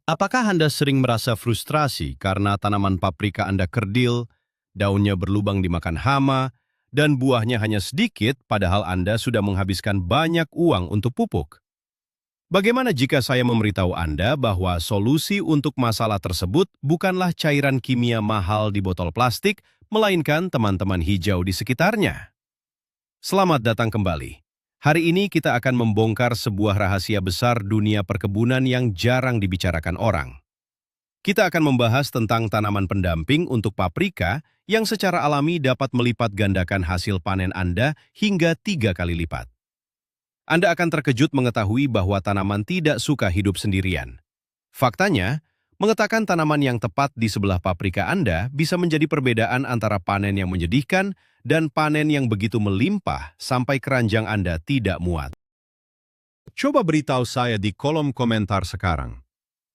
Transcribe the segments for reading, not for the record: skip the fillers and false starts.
Apakah Anda sering merasa frustrasi karena tanaman paprika Anda kerdil, daunnya berlubang dimakan hama, dan buahnya hanya sedikit padahal Anda sudah menghabiskan banyak uang untuk pupuk? Bagaimana jika saya memberitahu Anda bahwa solusi untuk masalah tersebut bukanlah cairan kimia mahal di botol plastik, melainkan teman-teman hijau di sekitarnya? Selamat datang kembali. Hari ini kita akan membongkar sebuah rahasia besar dunia perkebunan yang jarang dibicarakan orang. Kita akan membahas tentang tanaman pendamping untuk paprika yang secara alami dapat melipat gandakan hasil panen Anda hingga 3 kali lipat. Anda akan terkejut mengetahui bahwa tanaman tidak suka hidup sendirian. Faktanya, meletakkan tanaman yang tepat di sebelah paprika Anda bisa menjadi perbedaan antara panen yang menyedihkan dan panen yang begitu melimpah sampai keranjang Anda tidak muat. Coba beritahu saya di kolom komentar sekarang.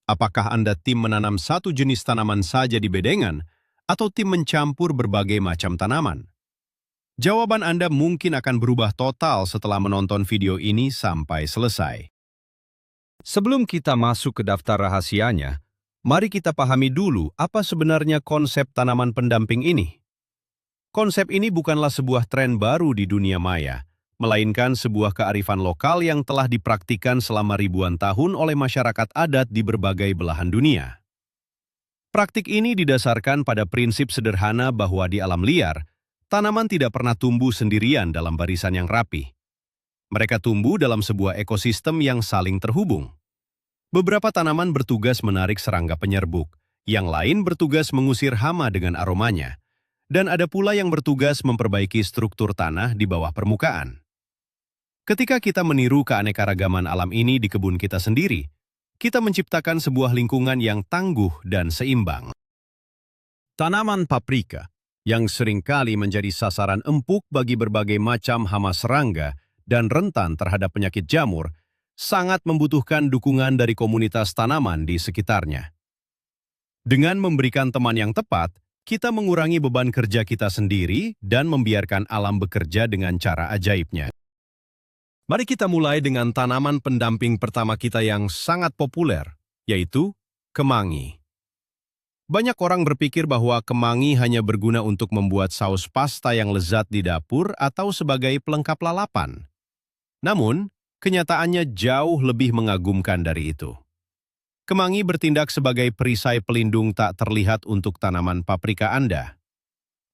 Apakah Anda tim menanam satu jenis tanaman saja di bedengan atau tim mencampur berbagai macam tanaman? Jawaban Anda mungkin akan berubah total setelah menonton video ini sampai selesai. Sebelum kita masuk ke daftar rahasianya, mari kita pahami dulu apa sebenarnya konsep tanaman pendamping ini. Konsep ini bukanlah sebuah tren baru di dunia maya, melainkan sebuah kearifan lokal yang telah dipraktikkan selama ribuan tahun oleh masyarakat adat di berbagai belahan dunia. Praktik ini didasarkan pada prinsip sederhana bahwa di alam liar, tanaman tidak pernah tumbuh sendirian dalam barisan yang rapi. Mereka tumbuh dalam sebuah ekosistem yang saling terhubung. Beberapa tanaman bertugas menarik serangga penyerbuk, yang lain bertugas mengusir hama dengan aromanya, dan ada pula yang bertugas memperbaiki struktur tanah di bawah permukaan. Ketika kita meniru keanekaragaman alam ini di kebun kita sendiri, kita menciptakan sebuah lingkungan yang tangguh dan seimbang. Tanaman paprika yang seringkali menjadi sasaran empuk bagi berbagai macam hama serangga dan rentan terhadap penyakit jamur, sangat membutuhkan dukungan dari komunitas tanaman di sekitarnya. Dengan memberikan teman yang tepat, kita mengurangi beban kerja kita sendiri dan membiarkan alam bekerja dengan cara ajaibnya. Mari kita mulai dengan tanaman pendamping pertama kita yang sangat populer, yaitu kemangi. Banyak orang berpikir bahwa kemangi hanya berguna untuk membuat saus pasta yang lezat di dapur atau sebagai pelengkap lalapan. Namun, kenyataannya jauh lebih mengagumkan dari itu. Kemangi bertindak sebagai perisai pelindung tak terlihat untuk tanaman paprika Anda.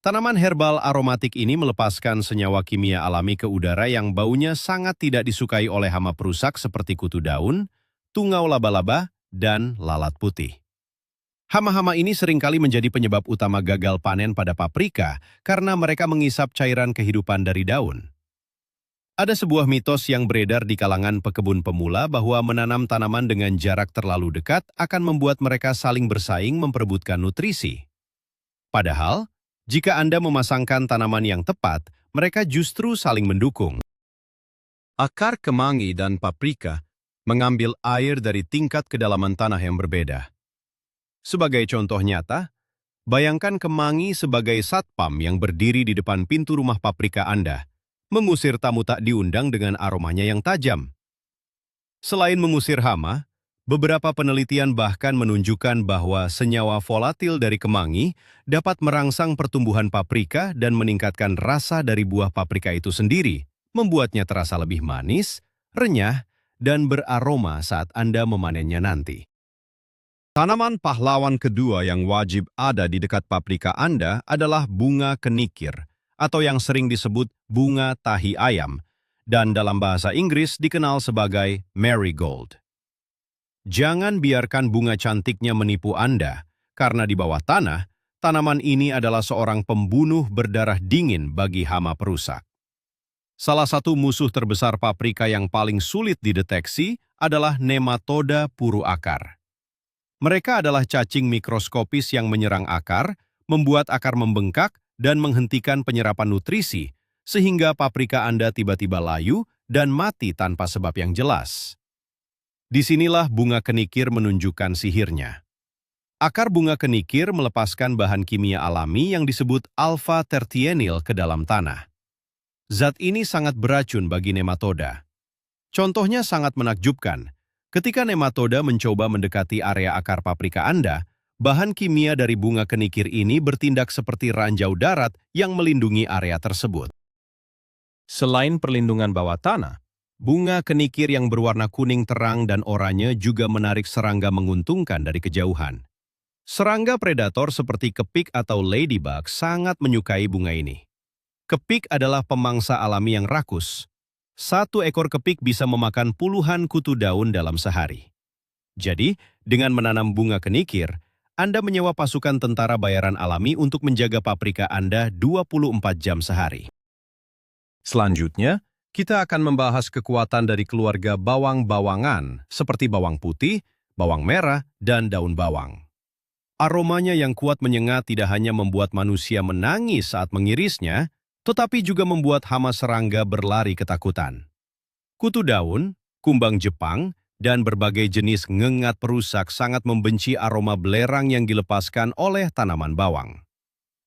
Tanaman herbal aromatik ini melepaskan senyawa kimia alami ke udara yang baunya sangat tidak disukai oleh hama perusak seperti kutu daun, tungau laba-laba, dan lalat putih. Hama-hama ini seringkali menjadi penyebab utama gagal panen pada paprika karena mereka mengisap cairan kehidupan dari daun. Ada sebuah mitos yang beredar di kalangan pekebun pemula bahwa menanam tanaman dengan jarak terlalu dekat akan membuat mereka saling bersaing memperebutkan nutrisi. Padahal, jika Anda memasangkan tanaman yang tepat, mereka justru saling mendukung. Akar kemangi dan paprika mengambil air dari tingkat kedalaman tanah yang berbeda. Sebagai contoh nyata, bayangkan kemangi sebagai satpam yang berdiri di depan pintu rumah paprika Anda, mengusir tamu tak diundang dengan aromanya yang tajam. Selain mengusir hama, beberapa penelitian bahkan menunjukkan bahwa senyawa volatil dari kemangi dapat merangsang pertumbuhan paprika dan meningkatkan rasa dari buah paprika itu sendiri, membuatnya terasa lebih manis, renyah, dan beraroma saat Anda memanennya nanti. Tanaman pahlawan kedua yang wajib ada di dekat paprika Anda adalah bunga kenikir, atau yang sering disebut bunga tahi ayam, dan dalam bahasa Inggris dikenal sebagai marigold. Jangan biarkan bunga cantiknya menipu Anda, karena di bawah tanah, tanaman ini adalah seorang pembunuh berdarah dingin bagi hama perusak. Salah satu musuh terbesar paprika yang paling sulit dideteksi adalah nematoda puru akar. Mereka adalah cacing mikroskopis yang menyerang akar, membuat akar membengkak, dan menghentikan penyerapan nutrisi, sehingga paprika Anda tiba-tiba layu dan mati tanpa sebab yang jelas. Disinilah bunga kenikir menunjukkan sihirnya. Akar bunga kenikir melepaskan bahan kimia alami yang disebut alpha-tertienil ke dalam tanah. Zat ini sangat beracun bagi nematoda. Contohnya sangat menakjubkan. Ketika nematoda mencoba mendekati area akar paprika Anda, bahan kimia dari bunga kenikir ini bertindak seperti ranjau darat yang melindungi area tersebut. Selain perlindungan bawah tanah, bunga kenikir yang berwarna kuning terang dan oranye juga menarik serangga menguntungkan dari kejauhan. Serangga predator seperti kepik atau ladybug sangat menyukai bunga ini. Kepik adalah pemangsa alami yang rakus. Satu ekor kepik bisa memakan puluhan kutu daun dalam sehari. Jadi, dengan menanam bunga kenikir, Anda menyewa pasukan tentara bayaran alami untuk menjaga paprika Anda 24 jam sehari. Selanjutnya, kita akan membahas kekuatan dari keluarga bawang-bawangan, seperti bawang putih, bawang merah, dan daun bawang. Aromanya yang kuat menyengat tidak hanya membuat manusia menangis saat mengirisnya, tetapi juga membuat hama serangga berlari ketakutan. Kutu daun, kumbang Jepang, dan berbagai jenis ngengat perusak sangat membenci aroma belerang yang dilepaskan oleh tanaman bawang.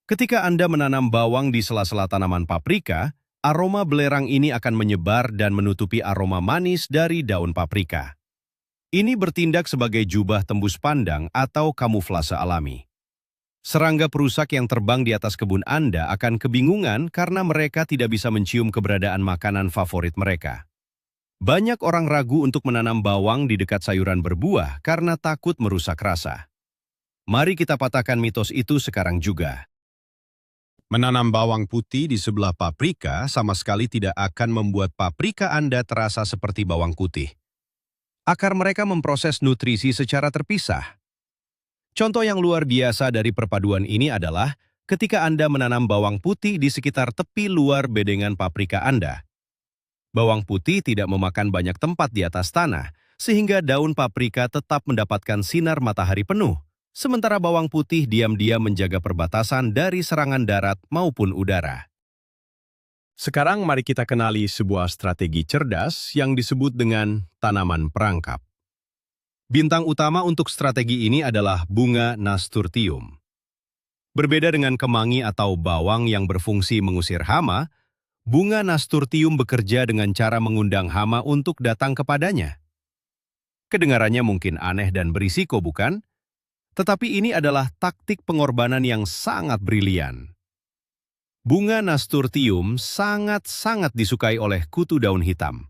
Ketika Anda menanam bawang di sela-sela tanaman paprika, aroma belerang ini akan menyebar dan menutupi aroma manis dari daun paprika. Ini bertindak sebagai jubah tembus pandang atau kamuflase alami. Serangga perusak yang terbang di atas kebun Anda akan kebingungan karena mereka tidak bisa mencium keberadaan makanan favorit mereka. Banyak orang ragu untuk menanam bawang di dekat sayuran berbuah karena takut merusak rasa. Mari kita patahkan mitos itu sekarang juga. Menanam bawang putih di sebelah paprika sama sekali tidak akan membuat paprika Anda terasa seperti bawang putih. Akar mereka memproses nutrisi secara terpisah. Contoh yang luar biasa dari perpaduan ini adalah ketika Anda menanam bawang putih di sekitar tepi luar bedengan paprika Anda. Bawang putih tidak memakan banyak tempat di atas tanah, sehingga daun paprika tetap mendapatkan sinar matahari penuh, sementara bawang putih diam-diam menjaga perbatasan dari serangan darat maupun udara. Sekarang mari kita kenali sebuah strategi cerdas yang disebut dengan tanaman perangkap. Bintang utama untuk strategi ini adalah bunga nasturtium. Berbeda dengan kemangi atau bawang yang berfungsi mengusir hama, bunga nasturtium bekerja dengan cara mengundang hama untuk datang kepadanya. Kedengarannya mungkin aneh dan berisiko, bukan? Tetapi ini adalah taktik pengorbanan yang sangat brilian. Bunga nasturtium sangat-sangat disukai oleh kutu daun hitam.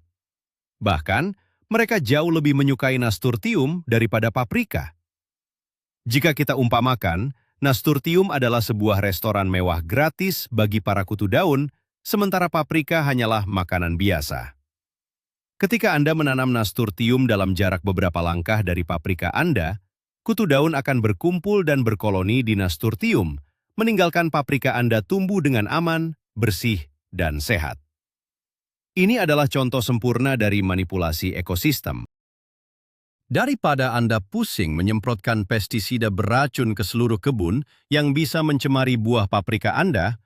Bahkan, mereka jauh lebih menyukai nasturtium daripada paprika. Jika kita umpamakan, nasturtium adalah sebuah restoran mewah gratis bagi para kutu daun, sementara paprika hanyalah makanan biasa. Ketika Anda menanam nasturtium dalam jarak beberapa langkah dari paprika Anda, kutu daun akan berkumpul dan berkoloni di nasturtium, meninggalkan paprika Anda tumbuh dengan aman, bersih, dan sehat. Ini adalah contoh sempurna dari manipulasi ekosistem. Daripada Anda pusing menyemprotkan pestisida beracun ke seluruh kebun yang bisa mencemari buah paprika Anda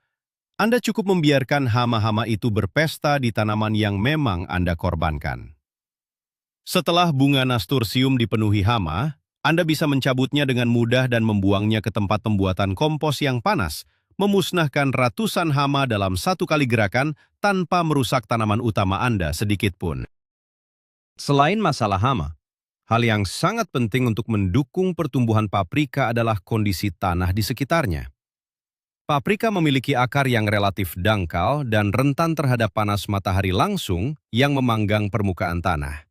cukup membiarkan hama-hama itu berpesta di tanaman yang memang Anda korbankan. Setelah bunga nasturtium dipenuhi hama, Anda bisa mencabutnya dengan mudah dan membuangnya ke tempat pembuatan kompos yang panas, memusnahkan ratusan hama dalam satu kali gerakan tanpa merusak tanaman utama Anda sedikit pun. Selain masalah hama, hal yang sangat penting untuk mendukung pertumbuhan paprika adalah kondisi tanah di sekitarnya. Paprika memiliki akar yang relatif dangkal dan rentan terhadap panas matahari langsung yang memanggang permukaan tanah.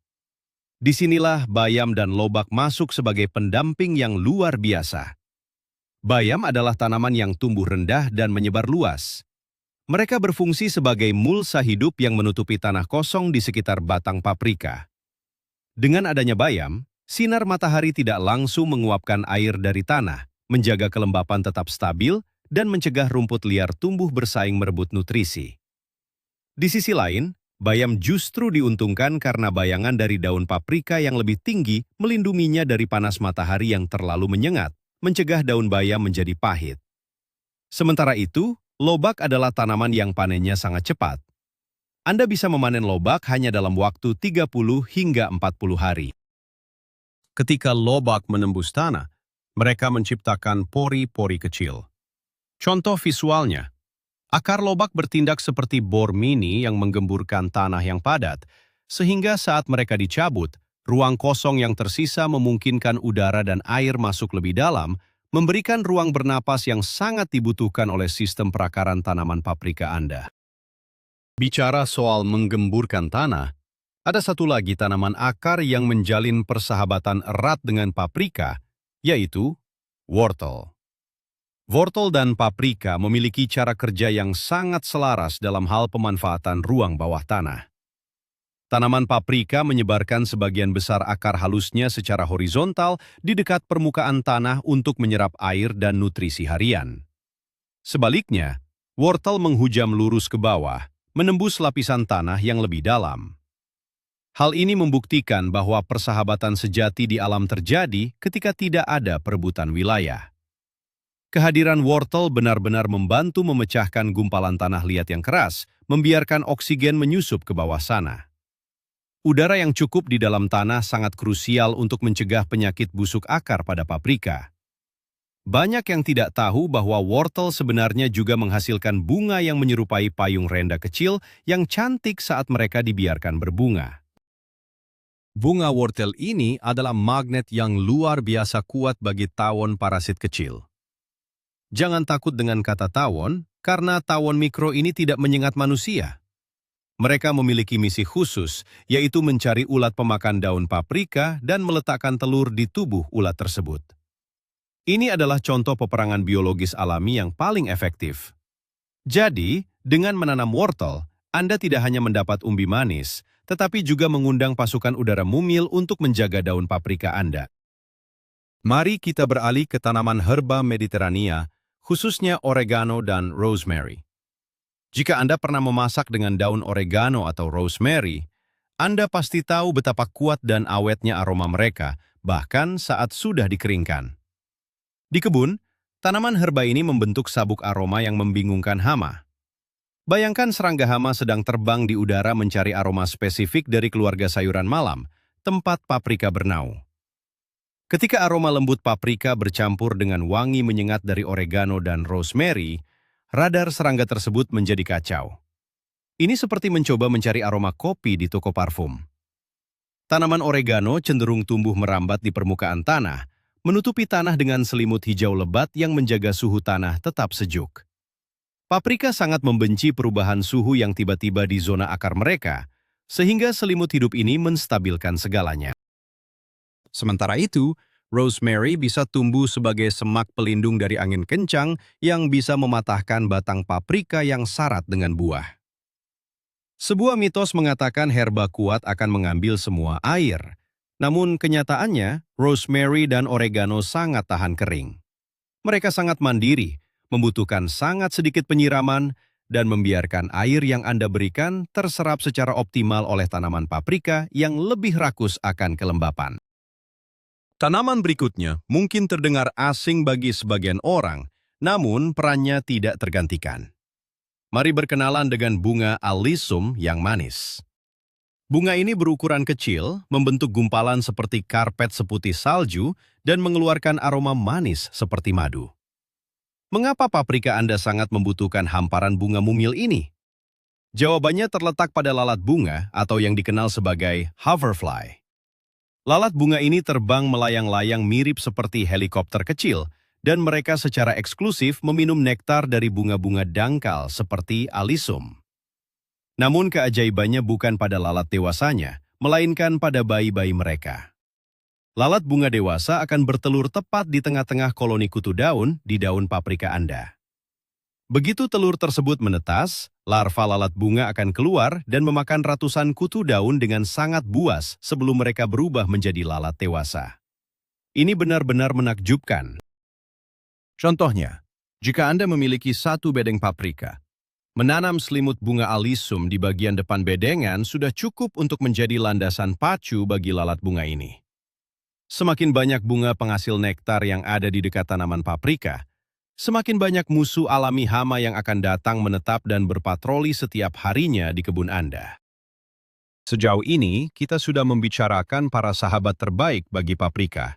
Disinilah bayam dan lobak masuk sebagai pendamping yang luar biasa. Bayam adalah tanaman yang tumbuh rendah dan menyebar luas. Mereka berfungsi sebagai mulsa hidup yang menutupi tanah kosong di sekitar batang paprika. Dengan adanya bayam, sinar matahari tidak langsung menguapkan air dari tanah, menjaga kelembapan tetap stabil, dan mencegah rumput liar tumbuh bersaing merebut nutrisi. Di sisi lain, bayam justru diuntungkan karena bayangan dari daun paprika yang lebih tinggi melindunginya dari panas matahari yang terlalu menyengat, mencegah daun bayam menjadi pahit. Sementara itu, lobak adalah tanaman yang panennya sangat cepat. Anda bisa memanen lobak hanya dalam waktu 30 hingga 40 hari. Ketika lobak menembus tanah, mereka menciptakan pori-pori kecil. Contoh visualnya, akar lobak bertindak seperti bor mini yang menggemburkan tanah yang padat, sehingga saat mereka dicabut, Ruang kosong yang tersisa memungkinkan udara dan air masuk lebih dalam, memberikan ruang bernapas yang sangat dibutuhkan oleh sistem perakaran tanaman paprika Anda. Bicara soal menggemburkan tanah, ada satu lagi tanaman akar yang menjalin persahabatan erat dengan paprika, yaitu wortel. Wortel dan paprika memiliki cara kerja yang sangat selaras dalam hal pemanfaatan ruang bawah tanah. Tanaman paprika menyebarkan sebagian besar akar halusnya secara horizontal di dekat permukaan tanah untuk menyerap air dan nutrisi harian. Sebaliknya, wortel menghujam lurus ke bawah, menembus lapisan tanah yang lebih dalam. Hal ini membuktikan bahwa persahabatan sejati di alam terjadi ketika tidak ada perebutan wilayah. Kehadiran wortel benar-benar membantu memecahkan gumpalan tanah liat yang keras, membiarkan oksigen menyusup ke bawah sana. Udara yang cukup di dalam tanah sangat krusial untuk mencegah penyakit busuk akar pada paprika. Banyak yang tidak tahu bahwa wortel sebenarnya juga menghasilkan bunga yang menyerupai payung renda kecil yang cantik saat mereka dibiarkan berbunga. Bunga wortel ini adalah magnet yang luar biasa kuat bagi tawon parasit kecil. Jangan takut dengan kata tawon, karena tawon mikro ini tidak menyengat manusia. Mereka memiliki misi khusus, yaitu mencari ulat pemakan daun paprika dan meletakkan telur di tubuh ulat tersebut. Ini adalah contoh peperangan biologis alami yang paling efektif. Jadi, dengan menanam wortel, Anda tidak hanya mendapat umbi manis, tetapi juga mengundang pasukan udara mumil untuk menjaga daun paprika Anda. Mari kita beralih ke tanaman herba Mediterania, khususnya oregano dan rosemary. Jika Anda pernah memasak dengan daun oregano atau rosemary, Anda pasti tahu betapa kuat dan awetnya aroma mereka, bahkan saat sudah dikeringkan. Di kebun, tanaman herba ini membentuk sabuk aroma yang membingungkan hama. Bayangkan serangga hama sedang terbang di udara mencari aroma spesifik dari keluarga sayuran malam, tempat paprika bernaung. Ketika aroma lembut paprika bercampur dengan wangi menyengat dari oregano dan rosemary, radar serangga tersebut menjadi kacau. Ini seperti mencoba mencari aroma kopi di toko parfum. Tanaman oregano cenderung tumbuh merambat di permukaan tanah, menutupi tanah dengan selimut hijau lebat yang menjaga suhu tanah tetap sejuk. Paprika sangat membenci perubahan suhu yang tiba-tiba di zona akar mereka, sehingga selimut hidup ini menstabilkan segalanya. Sementara itu, rosemary bisa tumbuh sebagai semak pelindung dari angin kencang yang bisa mematahkan batang paprika yang syarat dengan buah. Sebuah mitos mengatakan herba kuat akan mengambil semua air. Namun kenyataannya, rosemary dan oregano sangat tahan kering. Mereka sangat mandiri, membutuhkan sangat sedikit penyiraman, dan membiarkan air yang Anda berikan terserap secara optimal oleh tanaman paprika yang lebih rakus akan kelembapan. Tanaman berikutnya mungkin terdengar asing bagi sebagian orang, namun perannya tidak tergantikan. Mari berkenalan dengan bunga alisum yang manis. Bunga ini berukuran kecil, membentuk gumpalan seperti karpet seputih salju, dan mengeluarkan aroma manis seperti madu. Mengapa paprika Anda sangat membutuhkan hamparan bunga mumil ini? Jawabannya terletak pada lalat bunga atau yang dikenal sebagai hoverfly. Lalat bunga ini terbang melayang-layang mirip seperti helikopter kecil, dan mereka secara eksklusif meminum nektar dari bunga-bunga dangkal seperti alisum. Namun keajaibannya bukan pada lalat dewasanya, melainkan pada bayi-bayi mereka. Lalat bunga dewasa akan bertelur tepat di tengah-tengah koloni kutu daun di daun paprika Anda. Begitu telur tersebut menetas, larva lalat bunga akan keluar dan memakan ratusan kutu daun dengan sangat buas sebelum mereka berubah menjadi lalat dewasa. Ini benar-benar menakjubkan. Contohnya, jika Anda memiliki satu bedeng paprika, menanam selimut bunga alisum di bagian depan bedengan sudah cukup untuk menjadi landasan pacu bagi lalat bunga ini. Semakin banyak bunga penghasil nektar yang ada di dekat tanaman paprika, semakin banyak musuh alami hama yang akan datang menetap dan berpatroli setiap harinya di kebun Anda. Sejauh ini, kita sudah membicarakan para sahabat terbaik bagi paprika.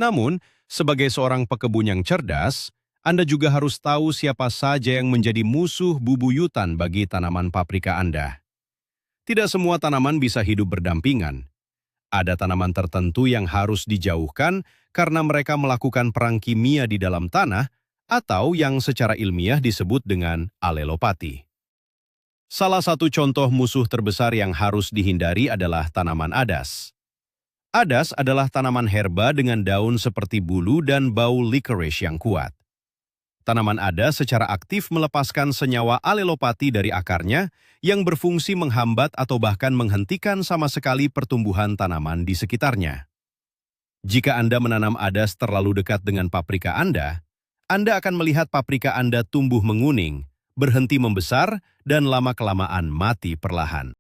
Namun, sebagai seorang pekebun yang cerdas, Anda juga harus tahu siapa saja yang menjadi musuh bubuyutan bagi tanaman paprika Anda. Tidak semua tanaman bisa hidup berdampingan. Ada tanaman tertentu yang harus dijauhkan karena mereka melakukan perang kimia di dalam tanah atau yang secara ilmiah disebut dengan alelopati. Salah satu contoh musuh terbesar yang harus dihindari adalah tanaman adas. Adas adalah tanaman herba dengan daun seperti bulu dan bau licorice yang kuat. Tanaman adas secara aktif melepaskan senyawa alelopati dari akarnya yang berfungsi menghambat atau bahkan menghentikan sama sekali pertumbuhan tanaman di sekitarnya. Jika Anda menanam adas terlalu dekat dengan paprika Anda akan melihat paprika Anda tumbuh menguning, berhenti membesar, dan lama-kelamaan mati perlahan.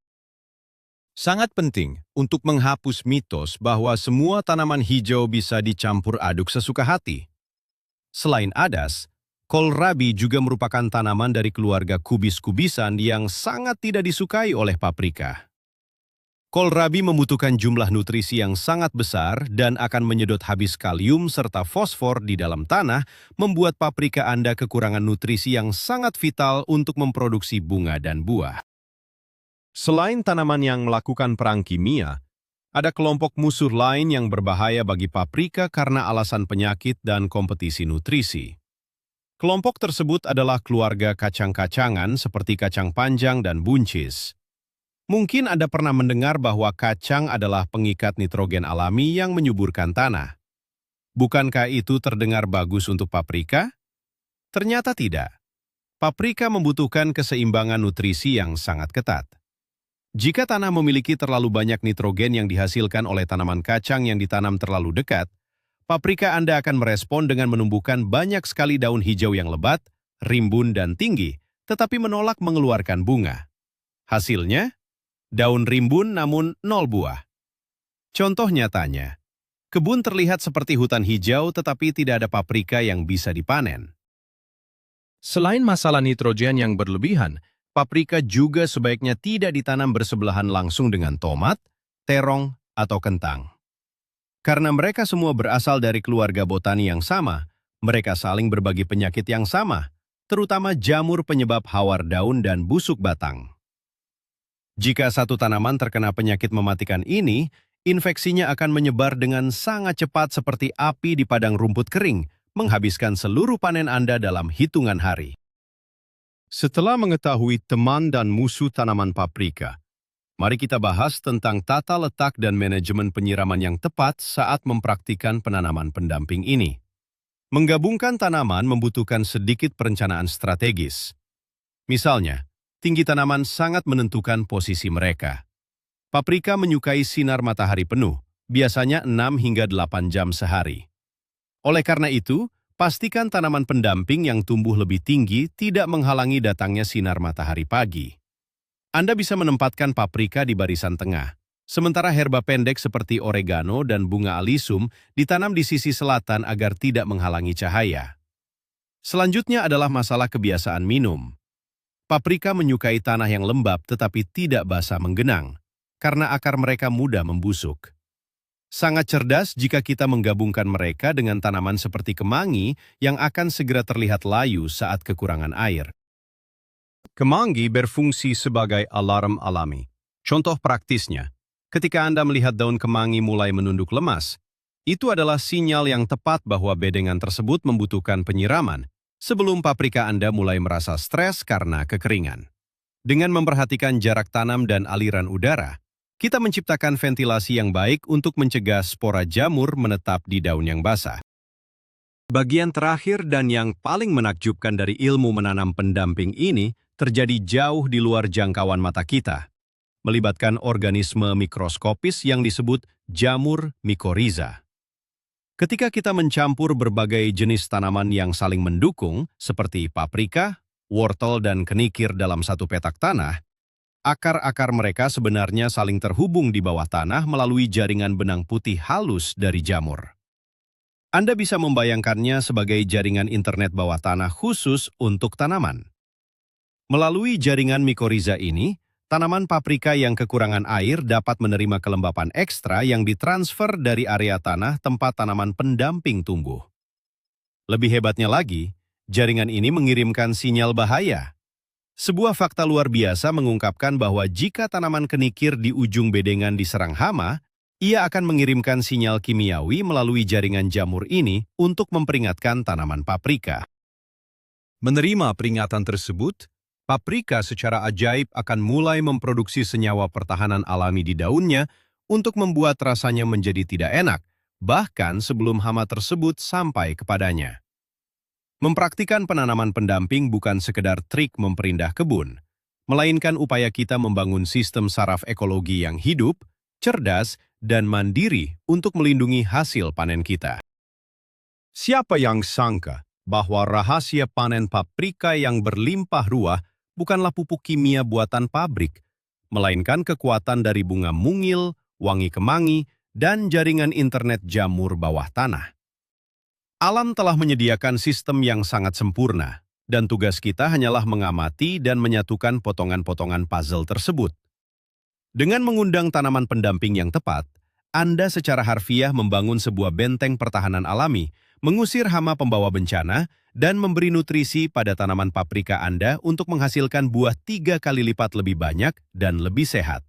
Sangat penting untuk menghapus mitos bahwa semua tanaman hijau bisa dicampur aduk sesuka hati. Selain adas, kohlrabi juga merupakan tanaman dari keluarga kubis-kubisan yang sangat tidak disukai oleh paprika. Kohlrabi membutuhkan jumlah nutrisi yang sangat besar dan akan menyedot habis kalium serta fosfor di dalam tanah, membuat paprika Anda kekurangan nutrisi yang sangat vital untuk memproduksi bunga dan buah. Selain tanaman yang melakukan perang kimia, ada kelompok musuh lain yang berbahaya bagi paprika karena alasan penyakit dan kompetisi nutrisi. Kelompok tersebut adalah keluarga kacang-kacangan seperti kacang panjang dan buncis. Mungkin Anda pernah mendengar bahwa kacang adalah pengikat nitrogen alami yang menyuburkan tanah. Bukankah itu terdengar bagus untuk paprika? Ternyata tidak. Paprika membutuhkan keseimbangan nutrisi yang sangat ketat. Jika tanah memiliki terlalu banyak nitrogen yang dihasilkan oleh tanaman kacang yang ditanam terlalu dekat, paprika Anda akan merespon dengan menumbuhkan banyak sekali daun hijau yang lebat, rimbun dan tinggi, tetapi menolak mengeluarkan bunga. Hasilnya, daun rimbun namun nol buah. Contoh nyatanya, kebun terlihat seperti hutan hijau tetapi tidak ada paprika yang bisa dipanen. Selain masalah nitrogen yang berlebihan, paprika juga sebaiknya tidak ditanam bersebelahan langsung dengan tomat, terong, atau kentang. Karena mereka semua berasal dari keluarga botani yang sama, mereka saling berbagi penyakit yang sama, terutama jamur penyebab hawar daun dan busuk batang. Jika satu tanaman terkena penyakit mematikan ini, infeksinya akan menyebar dengan sangat cepat seperti api di padang rumput kering, menghabiskan seluruh panen Anda dalam hitungan hari. Setelah mengetahui teman dan musuh tanaman paprika, mari kita bahas tentang tata letak dan manajemen penyiraman yang tepat saat mempraktikkan penanaman pendamping ini. Menggabungkan tanaman membutuhkan sedikit perencanaan strategis. Misalnya, tinggi tanaman sangat menentukan posisi mereka. Paprika menyukai sinar matahari penuh, biasanya 6 hingga 8 jam sehari. Oleh karena itu, pastikan tanaman pendamping yang tumbuh lebih tinggi tidak menghalangi datangnya sinar matahari pagi. Anda bisa menempatkan paprika di barisan tengah, sementara herba pendek seperti oregano dan bunga alisum ditanam di sisi selatan agar tidak menghalangi cahaya. Selanjutnya adalah masalah kebiasaan minum. Paprika menyukai tanah yang lembab tetapi tidak basah menggenang, karena akar mereka mudah membusuk. Sangat cerdas jika kita menggabungkan mereka dengan tanaman seperti kemangi yang akan segera terlihat layu saat kekurangan air. Kemangi berfungsi sebagai alarm alami. Contoh praktisnya, ketika Anda melihat daun kemangi mulai menunduk lemas, itu adalah sinyal yang tepat bahwa bedengan tersebut membutuhkan penyiraman sebelum paprika Anda mulai merasa stres karena kekeringan. Dengan memperhatikan jarak tanam dan aliran udara, kita menciptakan ventilasi yang baik untuk mencegah spora jamur menetap di daun yang basah. Bagian terakhir dan yang paling menakjubkan dari ilmu menanam pendamping ini terjadi jauh di luar jangkauan mata kita, melibatkan organisme mikroskopis yang disebut jamur mikoriza. Ketika kita mencampur berbagai jenis tanaman yang saling mendukung, seperti paprika, wortel, dan kenikir dalam satu petak tanah, akar-akar mereka sebenarnya saling terhubung di bawah tanah melalui jaringan benang putih halus dari jamur. Anda bisa membayangkannya sebagai jaringan internet bawah tanah khusus untuk tanaman. Melalui jaringan mikoriza ini, tanaman paprika yang kekurangan air dapat menerima kelembapan ekstra yang ditransfer dari area tanah tempat tanaman pendamping tumbuh. Lebih hebatnya lagi, jaringan ini mengirimkan sinyal bahaya. Sebuah fakta luar biasa mengungkapkan bahwa jika tanaman kenikir di ujung bedengan diserang hama, Ia akan mengirimkan sinyal kimiawi melalui jaringan jamur ini untuk memperingatkan tanaman paprika. Menerima peringatan tersebut, paprika secara ajaib akan mulai memproduksi senyawa pertahanan alami di daunnya untuk membuat rasanya menjadi tidak enak, bahkan sebelum hama tersebut sampai kepadanya. Mempraktikkan penanaman pendamping bukan sekedar trik memperindah kebun, melainkan upaya kita membangun sistem saraf ekologi yang hidup, cerdas, dan mandiri untuk melindungi hasil panen kita. Siapa yang sangka bahwa rahasia panen paprika yang berlimpah ruah bukanlah pupuk kimia buatan pabrik, melainkan kekuatan dari bunga mungil, wangi kemangi, dan jaringan internet jamur bawah tanah. Alam telah menyediakan sistem yang sangat sempurna, dan tugas kita hanyalah mengamati dan menyatukan potongan-potongan puzzle tersebut. Dengan mengundang tanaman pendamping yang tepat, Anda secara harfiah membangun sebuah benteng pertahanan alami, mengusir hama pembawa bencana, dan memberi nutrisi pada tanaman paprika Anda untuk menghasilkan buah 3 kali lipat lebih banyak dan lebih sehat.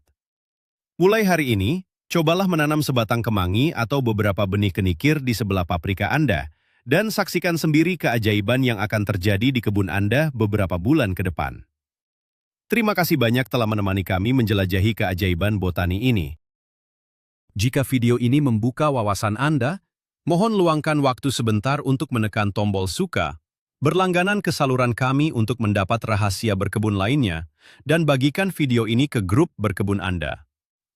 Mulai hari ini, cobalah menanam sebatang kemangi atau beberapa benih kenikir di sebelah paprika Anda, dan saksikan sendiri keajaiban yang akan terjadi di kebun Anda beberapa bulan ke depan. Terima kasih banyak telah menemani kami menjelajahi keajaiban botani ini. Jika video ini membuka wawasan Anda, mohon luangkan waktu sebentar untuk menekan tombol suka, berlangganan ke saluran kami untuk mendapat rahasia berkebun lainnya, dan bagikan video ini ke grup berkebun Anda.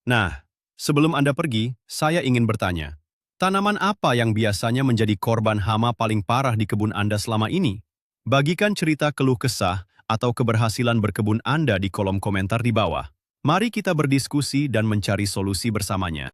Nah, sebelum Anda pergi, saya ingin bertanya, tanaman apa yang biasanya menjadi korban hama paling parah di kebun Anda selama ini? Bagikan cerita keluh kesah atau keberhasilan berkebun Anda di kolom komentar di bawah. Mari kita berdiskusi dan mencari solusi bersamanya.